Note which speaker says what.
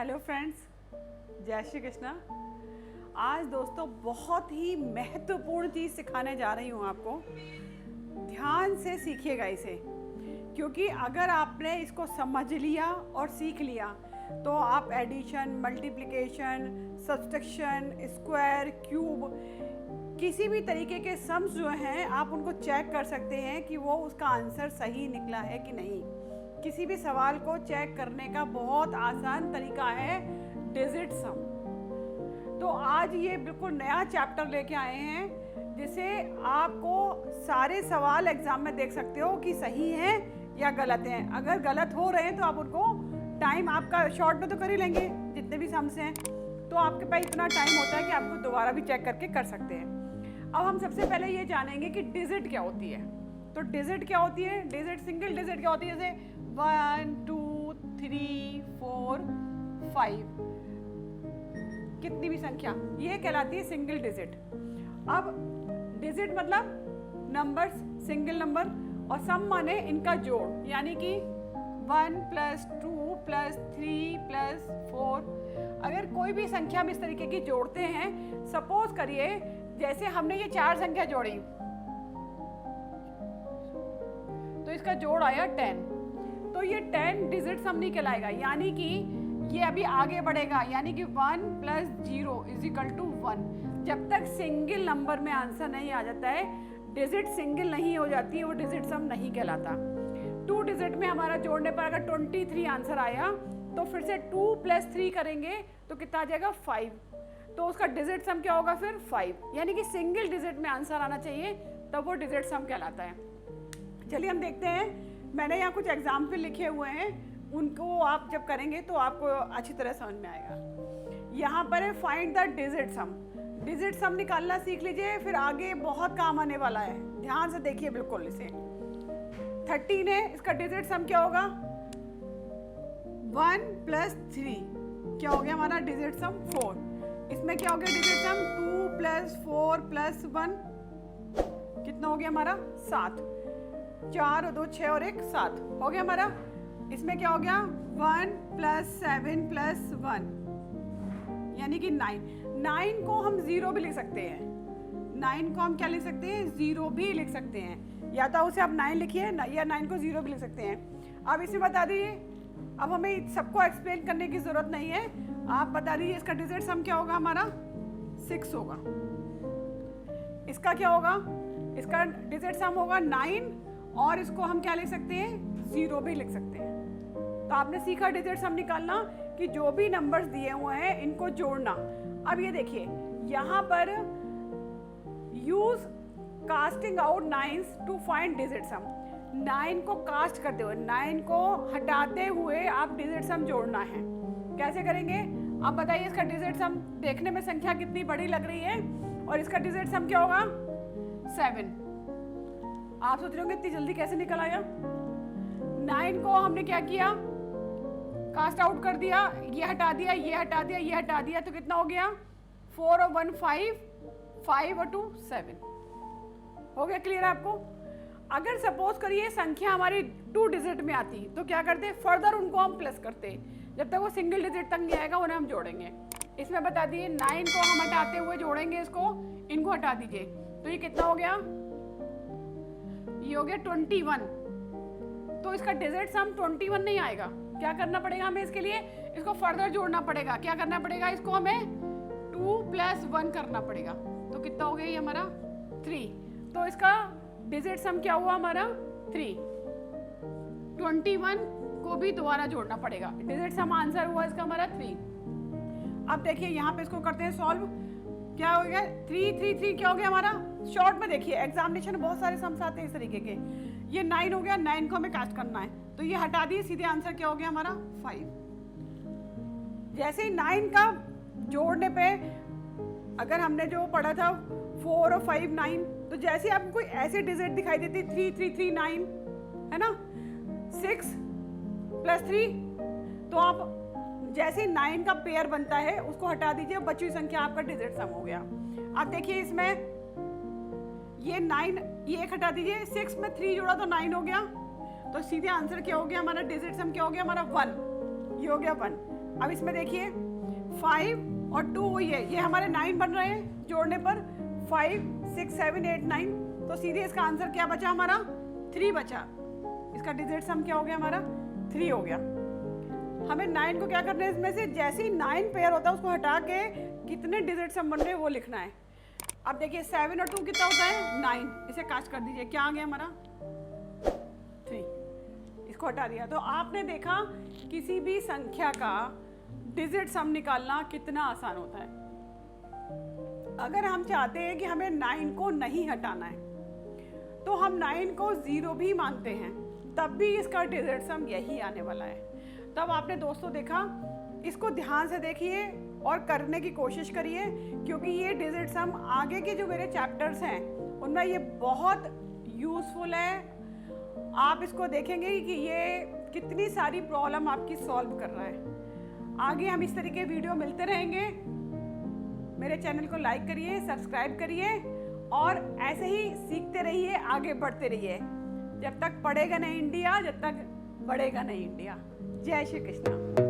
Speaker 1: Hello friends, जय श्री कृष्णा। आज दोस्तों बहुत ही महत्वपूर्ण चीज़ सिखाने जा रही हूँ आपको। ध्यान से सीखिएगा इसे, क्योंकि अगर आपने इसको समझ लिया और सीख लिया तो आप addition, multiplication, subtraction, square, cube, किसी भी तरीके के सम्स जो हैं आप उनको चेक कर सकते हैं कि वो उसका आंसर सही निकला है कि नहीं। किसी भी सवाल को चेक करने का बहुत आसान तरीका है डिजिट सम। तो आज ये बिल्कुल नया चैप्टर लेके आए हैं जिसे आपको सारे सवाल एग्जाम में देख सकते हो कि सही हैं या गलत हैं। अगर गलत हो रहे हैं तो आप उनको टाइम आपका शॉर्ट में तो कर ही लेंगे, जितने भी सम्स हैं तो आपके पास इतना टाइम होता है कि आपको दोबारा भी चेक करके कर सकते हैं। अब हम सबसे पहले ये जानेंगे कि डिजिट क्या होती है। तो डिजिट क्या होती है? डिजिट, सिंगल डिजिट क्या होती है? जैसे 1 2 3 4 5, कितनी भी संख्या, ये कहलाती है सिंगल डिजिट। अब डिजिट मतलब नंबर्स, सिंगल नंबर, और सम माने इनका जोड़, यानी कि 1 + 2 + 3 + 4। अगर कोई भी संख्या हम इस तरीके की जोड़ते हैं, सपोज करिए जैसे हमने ये 4 संख्या जोड़ी तो इसका जोड़ आया 10, तो ये 10 डिजिट सम नहीं कहलाएगा, यानी कि ये अभी आगे बढ़ेगा, यानी कि 1 + 0 = 1। जब तक सिंगल नंबर में आंसर नहीं आ जाता है, डिजिट सिंगल नहीं हो जाती है, वो डिजिट सम नहीं कहलाता। 2 डिजिट में हमारा जोड़ने पर अगर 23 आंसर आया तो फिर से 2 + 3 करेंगे तो कितना आ जाएगा? 5। तो उसका डिजिट सम क्या होगा फिर? 5, यानी कि सिंगल डिजिट में आंसर आना चाहिए, तब वो डिजिट सम कहलाता है। चलिए हम देखते हैं, मैंने यहाँ कुछ एग्जाम्पल लिखे हुए हैं, उनको आप जब करेंगे तो आपको अच्छी तरह समझ में आएगा। यहाँ पर है find the digit some. Digit सम निकालना सीख लीजिए, फिर आगे बहुत काम आने वाला है। ध्यान से देखिए बिल्कुल इसे। 13 है, इसका डिजिट सम क्या होगा? 1 + 3 क्या हो गया हमारा डिजिट सम? 4। इसमें क्या हो गया डिजिट सम? 2 + 4 + 1 कितना हो गया हमारा? 7। 4 और 2 6 और 1 7 हो गया हमारा। इसमें क्या हो गया? 1 + 7 + 1 यानी कि 9। 9 को हम 0 भी लिख सकते हैं। 9 को हम क्या लिख सकते हैं? 0 भी लिख सकते हैं, या तो उसे आप 9 लिखिए या 9 को 0 भी लिख सकते हैं। अब इसमें बता दीजिए, अब हमें सबको एक्सप्लेन करने की ज़रूरत नहीं है, आप बता दीजिए इसका डिजिट सम क्या होगा हमारा? 6 होगा। इसका क्या होगा? इसका डिजिट सम होगा 9, और इसको हम क्या लिख सकते हैं? 0 भी लिख सकते हैं। तो आपने सीखा डिजिट सम निकालना कि जो भी नंबर्स दिए हुए हैं इनको जोड़ना। अब ये देखिए यहाँ पर use casting out 9s to find digit sum. 9 को कास्ट करते हुए, 9 को हटाते हुए आप डिजिट सम जोड़ना है। कैसे करेंगे आप बताइए? इसका डिजिट सम देखने में संख्या कितनी बड़ी लग रही है, और इसका डिजिट सम क्या होगा? 7। आप सोच रहे होंगे इतनी जल्दी कैसे निकल आया? 9 को हमने क्या किया? कास्ट आउट कर दिया, ये हटा दिया, ये हटा दिया, ये हटा दिया, तो कितना हो गया? 4 और 1 5, 5 और 2 7। हो गया क्लियर आपको? अगर सपोज करिए संख्या हमारी 2 डिजिट में आती तो क्या करते? फर्दर उनको हम प्लस करते, जब तक वो सिंगल डिजिट तक नहीं आएगा उन्हें हम जोड़ेंगे। इसमें बता दिए 9 को हम हटाते हुए जोड़ेंगे, इसको, इनको हटा दीजिए, तो ये कितना हो गया? ये हो गया 21। तो इसका डिजिट सम 21 नहीं आएगा। क्या करना पड़ेगा हमें इसके लिए? इसको फर्दर जोड़ना पड़ेगा। क्या करना पड़ेगा? इसको हमें 2 + 1 करना पड़ेगा, तो कितना हो गया ये हमारा? 3। तो इसका डिजिट सम क्या हुआ हमारा? 3। 21 को भी दोबारा जोड़ना पड़ेगा। डिजिट सम आंसर हुआ इसका हमारा 3। अब देखिए यहाँ पे इसको करते हैं सॉल्व। क्या हो गया? 3 3 3 क्या हो गया हमारा? शॉर्ट में देखिए, एग्जामिनेशन में बहुत सारे सम्स आते हैं इस तरीके के। ये 9 हो गया, 9 को हमें कास्ट करना है, तो ये हटा दिए, सीधे आंसर क्या हो गया हमारा? 5। जैसे ही 9 का जोड़ने पे, अगर हमने जो पढ़ा था 4 और 5 9, तो जैसे ही आपको कोई ऐसे डिजिट दिखाई देती 3 3 3 9 है ना, 6 + 3, तो आप जैसे 9 का पेयर बनता है उसको हटा दीजिए, बची हुई संख्या आपका डिजिट सम हो गया। अब देखिए इसमें ये 9, ये 1 हटा दीजिए, 6 में 3 जोड़ा तो 9 हो गया, तो सीधे आंसर क्या हो गया हमारा? डिजिट सम क्या हो गया हमारा? 1। ये हो गया 1। अब इसमें देखिए 5 और 2 वही है, ये हमारे 9 बन रहे हैं जोड़ने पर, 5 6 7 8 9, तो सीधे इसका आंसर क्या बचा हमारा 3 बचा। इसका डिजिट सम क्या हो गया हमारा 3 हो गया। हमें 9 को क्या करना है, इसमें से जैसे ही 9 पेयर होता है उसको हटा के कितने डिजिट सम बन रहे हैं वो लिखना है। अब देखिए 7 और 2 कितना होता है 9, इसे कास्ट कर दीजिए, क्या आ गया हमारा 3, इसको हटा दिया। तो आपने देखा किसी भी संख्या का डिजिट सम निकालना कितना आसान होता है। अगर हम चाहते हैं कि हमें 9 को नहीं हटाना है तो हम 9 को 0 भी मानते हैं, तब भी इसका डिजिट सम यही आने वाला है। तब आपने दोस्तों देखा, इसको ध्यान से देखिए और करने की कोशिश करिए, क्योंकि ये डिजिट सम आगे के जो मेरे चैप्टर्स हैं उनमें ये बहुत यूज़फुल है। आप इसको देखेंगे कि ये कितनी सारी प्रॉब्लम आपकी सॉल्व कर रहा है। आगे हम इस तरीके वीडियो मिलते रहेंगे। मेरे चैनल को लाइक करिए, सब्सक्राइब करिए और ऐसे ही सीखते रहिए, आगे बढ़ते रहिए। जब तक पढ़ेगा नहीं इंडिया, जब तक बढ़ेगा नहीं इंडिया। जय श्री कृष्ण।